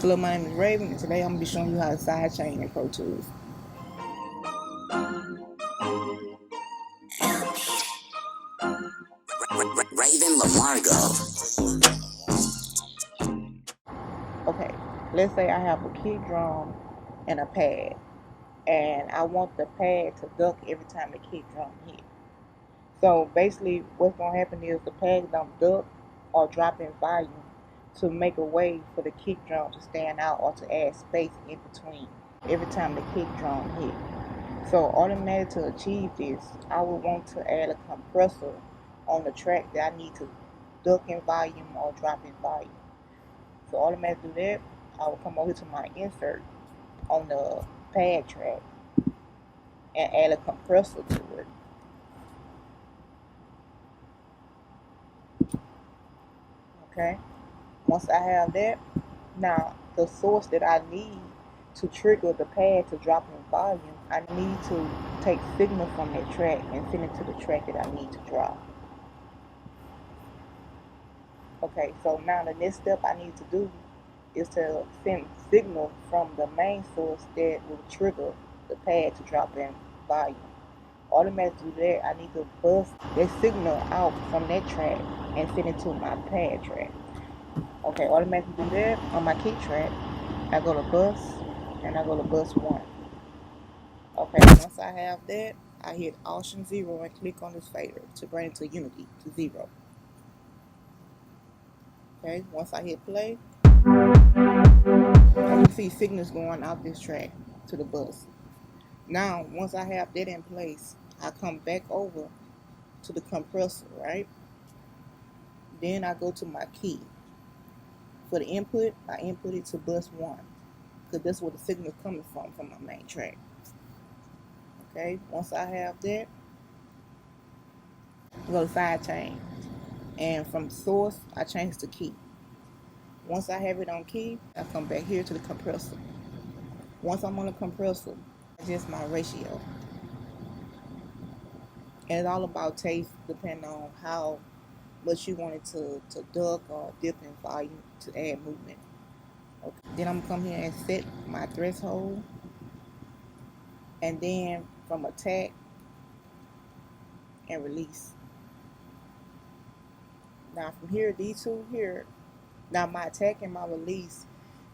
Hello, my name is Raven, and today I'm going to be showing you how to sidechain in Pro Tools. Raven Lámargo. Okay, let's say I have a kick drum and a pad, and I want the pad to duck every time the kick drum hits. So basically what's going to happen is the pad going to duck or drop in volume to make a way for the kick drum to stand out or to add space in between every time the kick drum hits. So automatically to achieve this, I would want to add a compressor on the track that I need to duck in volume or drop in volume. So automatically do that, I will come over to my insert on the pad track and add a compressor to it. Okay, once I have that, now the source that I need to trigger the pad to drop in volume, I need to take signal from that track and send it to the track that I need to drop. Okay, so now the next step I need to do is to send signal from the main source that will trigger the pad to drop in volume. Automatically do that, I need to bust that signal out from that track and send it to my pad track. Okay, automatically do that on my kick track. I go to bus and I go to bus 1. Okay, once I have that, I hit Option 0 and click on this fader to bring it to unity, to 0. Okay, once I hit play, as you see signals going out this track to the bus. Now, once I have that in place, I come back over to the compressor, right? Then I go to my key. For the input, I input it to bus 1, because that's where the signal is coming from my main track. Okay, once I have that, I go to Sidechain, and from source, I change the key. Once I have it on key, I come back here to the compressor. Once I'm on the compressor, I adjust my ratio. And it's all about taste, depending on how much you want it to duck or dip in volume to add movement. Okay. Then I'm gonna come here and set my threshold, and then from attack and release. Now from here, these two here, now my attack and my release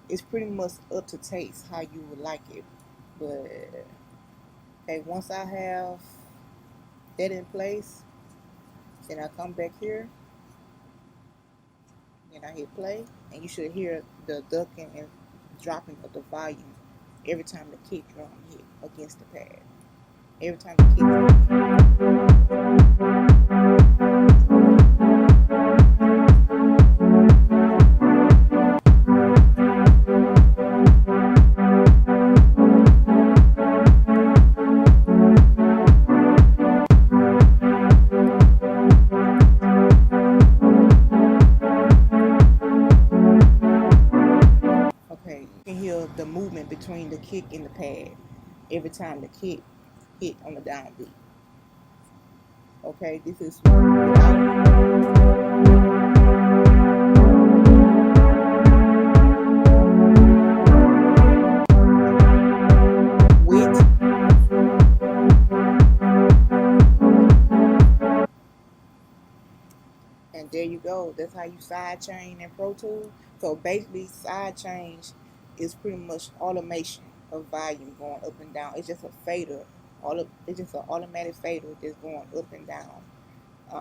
is pretty much up to taste how you would like it. But okay, once I have that in place, then I come back here and I hit play, and you should hear the ducking and dropping of the volume every time the kick drum hit against the pad. Every time the kick drum hit. Okay, you can hear the movement between the kick and the pad every time the kick hit on the downbeat. Okay, this is with. And there you go. That's how you sidechain in Pro Tools. So basically, sidechain is pretty much automation of volume going up and down. It's just a fader. It's just an automatic fader that's going up and down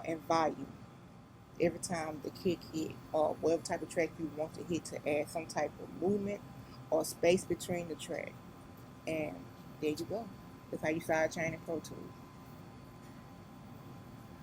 in volume every time the kick hit, or whatever type of track you want to hit to add some type of movement or space between the track. And there you go. That's how you sidechain in Pro Tools.